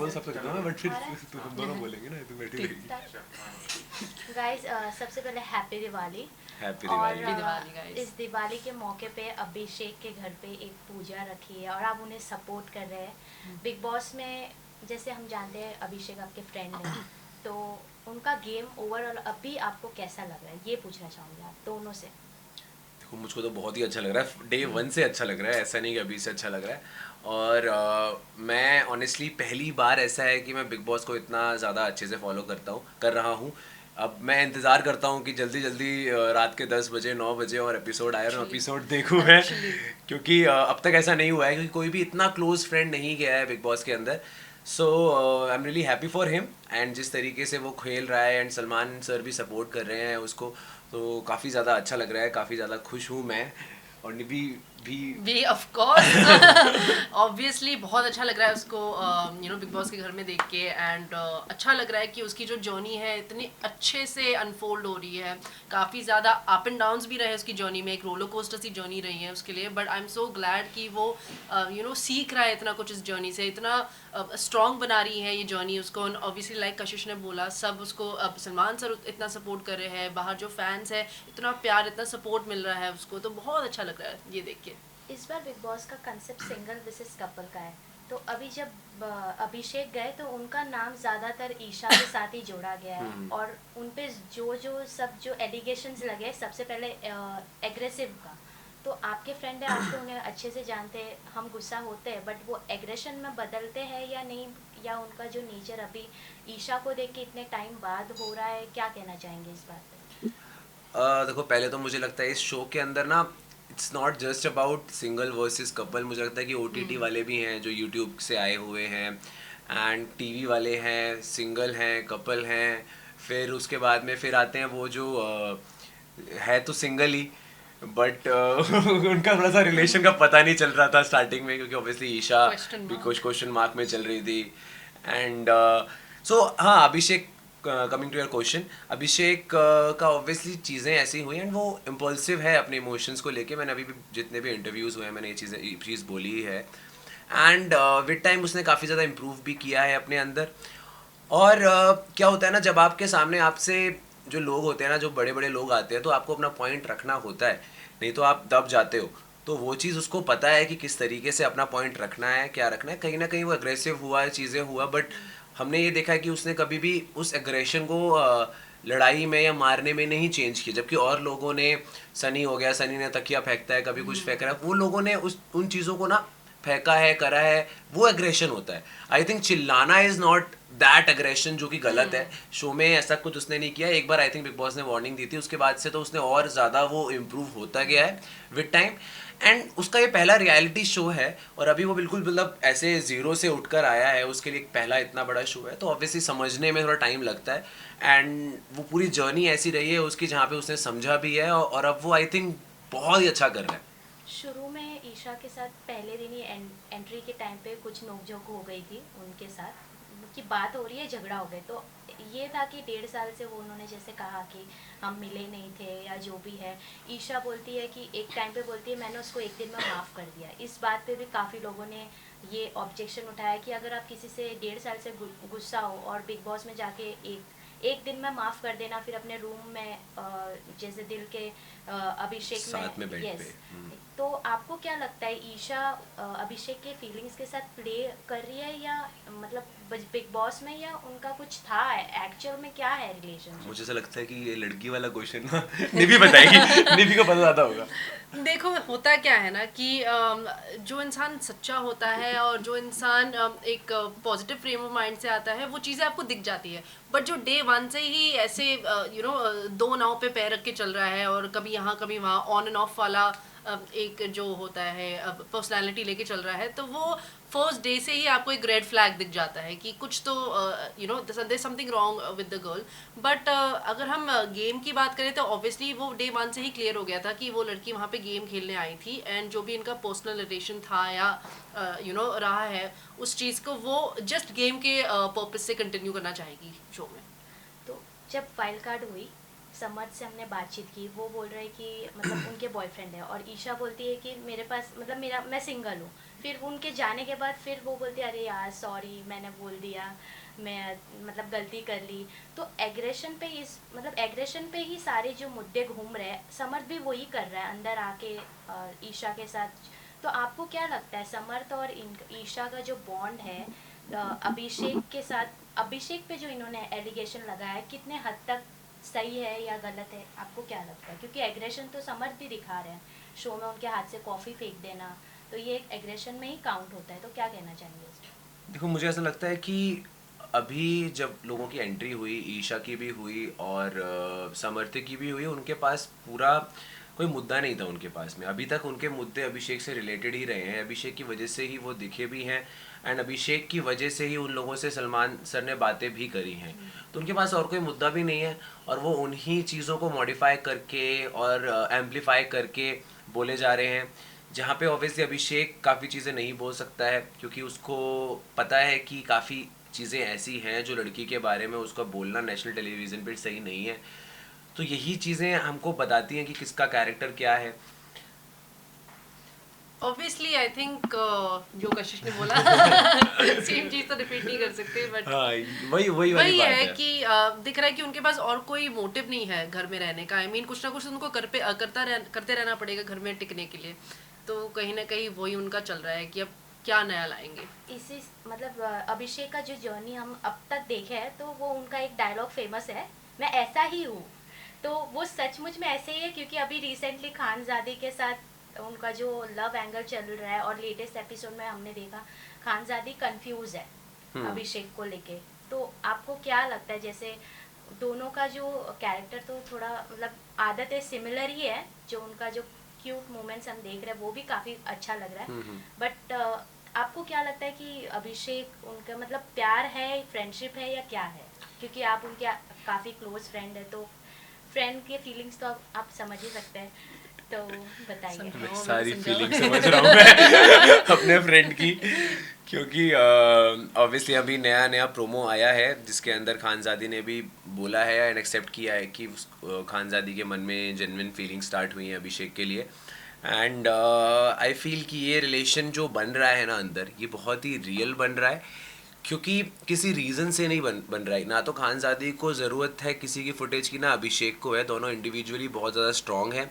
बोल सकता हूँ बट फिर तो हम दोनों बोलेंगे ना, तो बैठी रहेगी। गाइस सबसे पहले हैप्पी दिवाली। हैप्पी और दिवाली। Happy Diwali guys. इस दिवाली के मौके पे अभिषेक के घर पे एक पूजा रखी है और आप उन्हें सपोर्ट कर रहे हैं बिग बॉस में। जैसे हम जानते हैं अभिषेक आपके फ्रेंड हैं, तो उनका गेम ओवरऑल अभी आपको कैसा लग रहा है, ये पूछना चाहूँगी आप दोनों से। देखो मुझको तो बहुत ही अच्छा लग रहा है, डे वन से अच्छा लग रहा है, ऐसा नहीं कि अभी से अच्छा लग रहा है। और मैं ऑनेस्टली पहली बार ऐसा है कि मैं बिग बॉस को इतना ज़्यादा अच्छे से फॉलो कर रहा हूँ। अब मैं इंतज़ार करता हूँ कि जल्दी जल्दी रात के 10 बजे 9 बजे और एपिसोड आए और एपिसोड देखूँ मैं, Actually. क्योंकि अब तक ऐसा नहीं हुआ है, क्योंकि कोई भी इतना क्लोज फ्रेंड नहीं गया है बिग बॉस के अंदर। So I am really happy for him, and जिस तरीके से वो खेल रहा है एंड सलमान सर भी सपोर्ट कर रहे हैं उसको, तो काफ़ी ज़्यादा अच्छा लग रहा है, काफ़ी ज़्यादा खुश हूँ मैं। और निधि भी ऑफ कोर्स ऑब्वियसली बहुत अच्छा लग रहा है उसको बिग बॉस के घर में देख के। एंड अच्छा लग रहा है कि उसकी जो जर्नी है इतनी अच्छे से अनफोल्ड हो रही है। काफ़ी ज़्यादा अप एंड डाउन्स भी रहे उसकी जर्नी में, एक रोलर कोस्टर सी जर्नी रही है उसके लिए। But I am so glad कि वो सीख रहा है इतना कुछ इस जर्नी से, इतना स्ट्रॉन्ग बना रही है ये जर्नी उसको। ऑब्वियसली लाइक कशिश ने बोला, सब उसको अब सलमान सर इतना सपोर्ट कर रहे हैं, बाहर जो फैंस है इतना प्यार इतना सपोर्ट मिल रहा है उसको, तो बहुत अच्छा लग रहा है ये देख के। इस बार बिग बॉस का कंसेप्ट सिंगल वर्सेस कपल का है, तो अभी जब अभिषेक गए तो उनका नाम ज़्यादातर ईशा के साथ ही जोड़ा गया है। और उन पे जो एलिगेशंस लगे, सबसे पहले एग्रेसिव का। तो आपके फ्रेंड है, आप तो उन्हें अच्छे से जानते हैं, हम गुस्सा होते हैं बट वो एग्रेशन में बदलते हैं या नहीं, या उनका जो नेचर अभी ईशा को देख के इतने टाइम बाद हो रहा है, क्या कहना चाहेंगे इस बात पे? देखो पहले तो मुझे लगता है इस शो के अंदर ना, it's not just about single versus couple. मुझे लगता है कि ओटीटी वाले भी हैं जो यूट्यूब से आए हुए हैं, एंड टीवी वाले हैं, सिंगल हैं, कपल हैं, फिर उसके बाद में फिर आते हैं वो जो है तो सिंगल ही, बट उनका थोड़ा सा रिलेशन का पता नहीं चल रहा था स्टार्टिंग में, क्योंकि ऑब्वियसली ईशा Question भी mark. कुछ क्वेश्चन मार्क में चल रही थी। एंड सो हाँ, अभिषेक, कमिंग टू योर क्वेश्चन, अभिषेक का ऑब्वियसली चीज़ें ऐसी हुई एंड वो इम्पल्सिव है अपने इमोशंस को लेके। मैंने अभी भी जितने भी इंटरव्यूज़ हुए हैं मैंने ये चीज़ बोली ही है। एंड विद टाइम उसने काफ़ी ज़्यादा इम्प्रूव भी किया है अपने अंदर। और क्या होता है ना, जब आपके सामने आपसे जो लोग होते हैं ना, जो बड़े बड़े लोग आते हैं, तो आपको अपना पॉइंट रखना होता है, नहीं तो आप दब जाते हो। तो वो चीज़ उसको पता है कि किस तरीके से अपना पॉइंट रखना है, क्या रखना है। कहीं ना कहीं वो अग्रेसिव हुआ है, चीज़ें हुआ, बट हमने ये देखा है कि उसने कभी भी उस एग्रेशन को लड़ाई में या मारने में नहीं चेंज किया। जबकि और लोगों ने, सनी हो गया, सनी ने तकिया फेंकता है, कभी कुछ फेंक रहा है, वो लोगों ने उन चीज़ों को ना फेंका है, करा है, वो एग्रेशन होता है। आई थिंक चिल्लाना इज नॉट दैट एग्रेशन, जो कि गलत है। शो में ऐसा कुछ उसने नहीं किया। एक बार आई थिंक बिग बॉस ने वार्निंग दी थी, उसके बाद से तो उसने और ज़्यादा वो इम्प्रूव होता गया है विद टाइम। एंड उसका ये पहला रियलिटी शो है और अभी वो बिल्कुल मतलब ऐसे ज़ीरो से उठकर आया है, उसके लिए एक पहला इतना बड़ा शो है, तो ऑब्वियसली समझने में थोड़ा टाइम लगता है। एंड वो पूरी जर्नी ऐसी रही है उसकी जहाँ पे उसने समझा भी है, और अब वो आई थिंक बहुत ही अच्छा कर रहा है। शुरू में ईशा के साथ पहले दिन ही एंट्री के टाइम पे कुछ नोकझोंक हो गई थी उनके साथ, की बात हो रही है, झगड़ा हो गया। तो ये था कि 1.5 साल से वो उन्होंने जैसे कहा कि हम मिले नहीं थे या जो भी है। ईशा बोलती है कि एक टाइम पे बोलती है मैंने उसको एक दिन में माफ़ कर दिया। इस बात पे भी काफ़ी लोगों ने ये ऑब्जेक्शन उठाया कि अगर आप किसी से 1.5 साल से गुस्सा हो और बिग बॉस में जाके एक दिन में माफ़ कर देना, फिर अपने रूम में जैसे दिल के अभिषेक साथ में बेड यस। पे। तो आपको क्या लगता है ईशा अभिषेक के फीलिंग्स के साथ प्ले कर रही है, या मतलब बिग बॉस में, या उनका कुछ था एक्चुअल में, क्या है रिलेशनशिप? मुझे ऐसा लगता है कि ये लड़की वाला क्वेश्चन ना निधि बताएगी, निधि को पता ज़्यादा होगा। देखो होता क्या है ना कि जो इंसान सच्चा होता है और जो इंसान एक पॉजिटिव फ्रेम ऑफ माइंड से आता है, वो चीज़ें आपको दिख जाती है। बट जो डे वन से ही ऐसे दो नाव पे पैर रख के चल रहा है और कभी यहाँ कभी वहाँ ऑन एंड ऑफ वाला एक जो होता है पर्सनालिटी लेके चल रहा है, तो वो फर्स्ट डे से ही आपको एक रेड फ्लैग दिख जाता है कि कुछ तो there something wrong with the girl. But अगर हम गेम की बात करें तो ऑब्वियसली वो डे वन से ही क्लियर हो गया था कि वो लड़की वहाँ पे गेम खेलने आई थी, एंड जो भी इनका पर्सनल रिलेशन था या रहा है, उस चीज़ को वो जस्ट गेम के पर्पज से कंटिन्यू करना चाहेगी शो में। तो जब वाइल्ड कार्ड हुई, समर्थ से हमने बातचीत की, वो बोल रहे हैं कि मतलब उनके बॉयफ्रेंड है, और ईशा बोलती है कि मेरे पास मतलब मैं सिंगल हूँ। फिर उनके जाने के बाद फिर वो बोलती है अरे यार सॉरी, मैंने बोल दिया, मैं मतलब गलती कर ली। तो एग्रेशन पे एग्रेशन पे ही सारे जो मुद्दे घूम रहे हैं, समर्थ भी वही कर रहा है अंदर आके ईशा के साथ। तो आपको क्या लगता है समर्थ और ईशा का जो बॉन्ड है अभिषेक के साथ, अभिषेक पे जो इन्होंने एलिगेशन लगाया है, कितने हद तक सही है या गलत है, आपको क्या लगता है? क्योंकि एग्रेशन तो समर्थ भी दिखा रहे हैं शो में, उनके हाथ से कॉफ़ी फेंक देना, तो ये एक एग्रेशन में ही काउंट होता है। तो क्या कहना चाहेंगे इस पे? देखो मुझे ऐसा लगता है कि अभी जब लोगों की एंट्री हुई, ईशा की भी हुई और समर्थ की भी हुई, उनके पास पूरा कोई मुद्दा नहीं था उनके पास में। अभी तक उनके मुद्दे अभिषेक से रिलेटेड ही रहे हैं, अभिषेक की वजह से ही वो दिखे भी हैं, एंड अभिषेक की वजह से ही उन लोगों से सलमान सर ने बातें भी करी हैं। तो उनके पास और कोई मुद्दा भी नहीं है, और वो उन्हीं चीज़ों को मॉडिफाई करके और एम्पलीफाई करके बोले जा रहे हैं, जहाँ पे ऑब्वियसली अभिषेक काफ़ी चीज़ें नहीं बोल सकता है, क्योंकि उसको पता है कि काफ़ी चीज़ें ऐसी हैं जो लड़की के बारे में उसका बोलना नेशनल टेलीविज़न पे सही नहीं है। तो यही चीज़ें हमको बताती हैं कि किसका कैरेक्टर क्या है। ऑब्वियसली आई थिंक जो कशिश ने बोला सेम चीज तो रिपीट नहीं कर सकते, बट हाँ, वही वही वाली वही बात है है कि दिख रहा है कि उनके पास और कोई मोटिव नहीं है घर में रहने का। आई मीन कुछ ना कुछ उनको करते रहना पड़ेगा घर में टिकने के लिए। तो कहीं ना कहीं वही उनका चल रहा है कि अब क्या नया लाएंगे। इसी मतलब अभिषेक का जो जर्नी हम अब तक देखे हैं, तो वो उनका एक डायलॉग फेमस है, मैं ऐसा ही हूँ। तो वो सचमुच में ऐसे ही है, क्योंकि अभी रिसेंटली खानजादी के साथ उनका जो लव एंगल चल रहा है, और लेटेस्ट एपिसोड में हमने देखा खानजादी कंफ्यूज है अभिषेक को लेके। तो आपको क्या लगता है, जैसे दोनों का जो कैरेक्टर तो थोड़ा मतलब आदतें सिमिलर ही है, जो उनका जो क्यूट मोमेंट्स हम देख रहे हैं वो भी काफ़ी अच्छा लग रहा है, बट आपको क्या लगता है कि अभिषेक उनका मतलब प्यार है, फ्रेंडशिप है, या क्या है? क्योंकि आप उनके काफ़ी क्लोज फ्रेंड है, तो फ्रेंड के फीलिंग्स तो आप समझ ही सकते हैं, तो बताइए। मैं सारी फीलिंग समझ रहा हूँ मैं अपने फ्रेंड की, क्योंकि ऑब्वियसली अभी नया नया प्रोमो आया है जिसके अंदर खानजादी ने भी बोला है एंड एक्सेप्ट किया है कि खानजादी के मन में जेन्युइन फीलिंग स्टार्ट हुई है अभिषेक के लिए। एंड आई फील कि ये रिलेशन जो बन रहा है ना अंदर, ये बहुत ही रियल बन रहा है, क्योंकि किसी रीज़न से नहीं बन रहा है। ना तो खानजादी को ज़रूरत है किसी की फुटेज की, ना अभिषेक को है। दोनों इंडिविजुअली बहुत ज़्यादा स्ट्रॉन्ग हैं,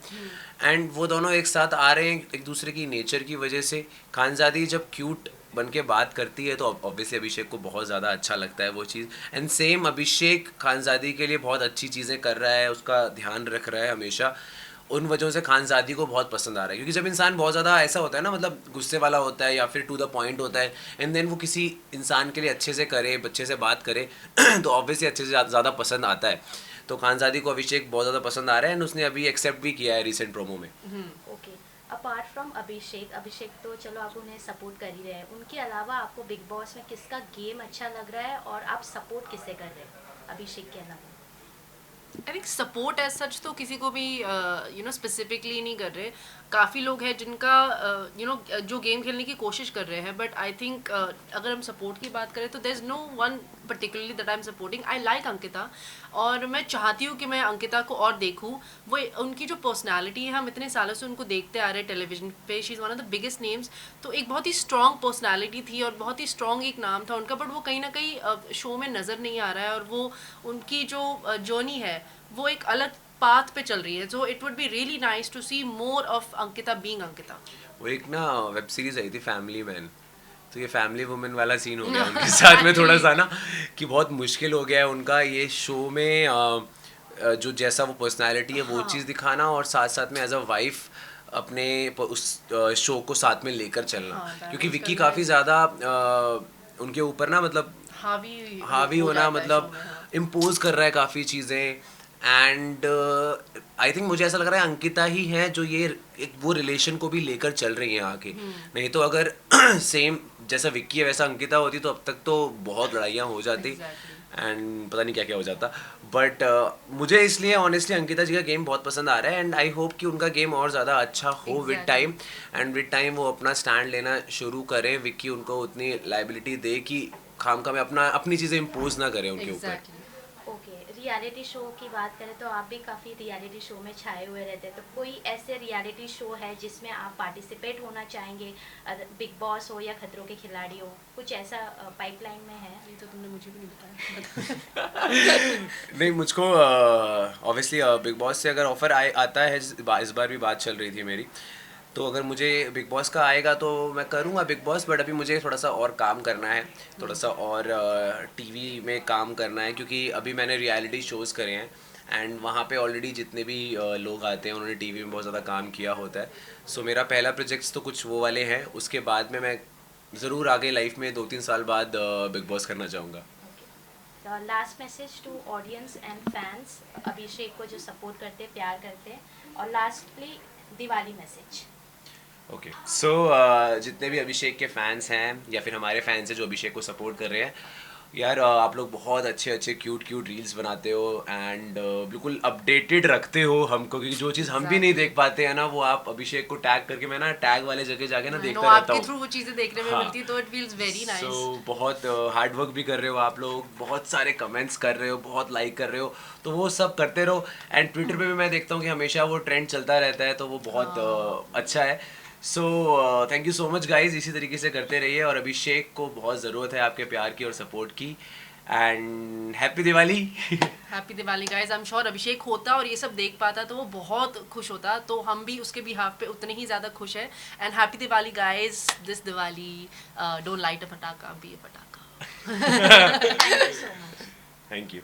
एंड वो दोनों एक साथ आ रहे हैं एक दूसरे की नेचर की वजह से। खानजादी जब क्यूट बन के बात करती है तो ऑब्वियसली अभिषेक को बहुत ज़्यादा अच्छा लगता है वो चीज़, एंड सेम अभिषेक खानजादी के लिए बहुत अच्छी चीज़ें कर रहा है, उसका ध्यान रख रहा है हमेशा। उन वजहों से खानजादी को बहुत पसंद आ रहा है, क्योंकि जब इंसान बहुत ज़्यादा ऐसा होता है ना, मतलब गुस्से वाला होता है या फिर टू द पॉइंट होता है, एंड देन वो किसी इंसान के लिए अच्छे से करे, बच्चे से बात करे तो ऑब्वियसली अच्छे से ज़्यादा पसंद आता है। तो खानजादी को अभिषेक बहुत ज़्यादा पसंद आ रहा है, एंड उसने अभी एक्सेप्ट भी किया है रिसेंट प्रोमो में। ओके, अपार्ट फ्रॉम अभिषेक तो चलो आप उन्हें सपोर्ट कर ही रहे हैं, उनके अलावा आपको बिग बॉस में किसका गेम अच्छा लग रहा है, और आप सपोर्ट किससे कर रहे हैं अभिषेक के अलावा? I think support as such तो किसी को भी स्पेसिफिकली नहीं कर रहे। काफ़ी लोग हैं जिनका जो गेम खेलने की कोशिश कर रहे हैं, बट आई थिंक अगर हम सपोर्ट की बात करें तो there is no one particularly that I am supporting. I like Ankita, और मैं चाहती हूँ कि मैं अंकिता को और देखूँ। वो उनकी जो पर्सनैलिटी है, हम इतने सालों से उनको देखते आ रहे हैं टेलीविजन पे, she is one of the biggest names. तो एक बहुत ही स्ट्रॉन्ग पर्सनैलिटी थी और बहुत ही स्ट्रॉन्ग एक नाम था उनका, बट वो कहीं ना कहीं शो में नज़र नहीं आ रहा है, और वो उनकी जो जर्नी है वो एक अलग पाथ पे चल रही है। So it would be really nice to see more of Ankita being Ankita. वो एक ना वेब सीरीज आई थी फैमिली मैन, तो ये फैमिली वुमेन वाला सीन हो गया उनके साथ में थोड़ा सा ना, कि बहुत मुश्किल हो गया है उनका ये शो में जो जैसा वो पर्सनालिटी है वो चीज़ दिखाना, और साथ साथ में एज अ वाइफ अपने उस शो को साथ में लेकर चलना, क्योंकि विक्की काफ़ी ज़्यादा उनके ऊपर ना, मतलब हावी होना, मतलब इम्पोज कर रहा है काफ़ी चीज़ें। एंड आई थिंक मुझे ऐसा लग रहा है अंकिता ही है जो ये एक वो रिलेशन को भी लेकर चल रही है आगे। नहीं तो अगर सेम जैसा विक्की है वैसा अंकिता होती तो अब तक तो बहुत लड़ाइयाँ हो जाती, एंड पता नहीं क्या क्या हो जाता। बट मुझे इसलिए ऑनेस्टली अंकिता जी का गेम बहुत पसंद आ रहा है, एंड आई होप कि उनका गेम और ज़्यादा अच्छा हो with time, and with time वो अपना स्टैंड लेना शुरू करें। विक्की उनको उतनी लाइबिलिटी दे कि खामखा में अपनी चीज़ें इम्पोज ना करें उनके ऊपर। ओके, रियलिटी शो की बात करें तो आप भी काफ़ी रियलिटी शो में छाए हुए रहते हैं, तो कोई ऐसे रियलिटी शो है जिसमें आप पार्टिसिपेट होना चाहेंगे? बिग बॉस हो या खतरों के खिलाड़ी हो, कुछ ऐसा पाइपलाइन में है? ये तो तुमने मुझे भी नहीं बताया। नहीं, मुझको ऑब्वियसली बिग बॉस से अगर ऑफ़र आता है, इस बार भी बात चल रही थी मेरी, तो अगर मुझे बिग बॉस का आएगा तो मैं करूँगा बिग बॉस, बट अभी मुझे थोड़ा सा और काम करना है, थोड़ा सा और टीवी में काम करना है, क्योंकि अभी मैंने रियलिटी शोज़ करे हैं एंड वहाँ पे ऑलरेडी जितने भी लोग आते हैं उन्होंने टीवी में बहुत ज़्यादा काम किया होता है। सो मेरा पहला प्रोजेक्ट्स तो कुछ वो वाले हैं, उसके बाद में मैं ज़रूर आगे लाइफ में 2-3 साल बाद बिग बॉस करना चाहूँगा। Okay, last message to audience and fans, Abhishek को जो सपोर्ट करते हैं, प्यार करते हैं, और lastly Diwali message. Okay, so जितने भी अभिषेक के फैंस हैं या फिर हमारे फैंस हैं जो अभिषेक को सपोर्ट कर रहे हैं, यार आप लोग बहुत अच्छे अच्छे क्यूट क्यूट रील्स बनाते हो एंड बिल्कुल अपडेटेड रखते हो हमको, क्योंकि जो चीज़ हम भी नहीं देख पाते हैं ना, वो आप अभिषेक को टैग करके, मैं ना टैग वाले जगह जाके ना नो, देखता रहता आपके हूँ। थ्रू वो चीज़ें देखने में हाँ। मिलती है तो इट फील्स वेरी नाइस। सो बहुत हार्ड वर्क भी कर रहे हो आप लोग, बहुत सारे कमेंट्स कर रहे हो, बहुत लाइक कर रहे हो, तो वो सब करते रहो। एंड ट्विटर पे भी मैं देखता हूँ कि हमेशा वो ट्रेंड चलता रहता है, तो वो बहुत अच्छा है। So thank you so much guys, इसी तरीके से करते रहिए, और अभिषेक को बहुत ज़रूरत है आपके प्यार की और सपोर्ट की, and happy Diwali. Happy Diwali guys. I am sure Abhishek होता और ये सब देख पाता तो वो बहुत खुश होता, तो हम भी उसके बिहाफ पे उतने ही ज़्यादा खुश हैं। And happy Diwali guys, this Diwali don't light a patakha, be a patakha. Thank you so much. Thank you.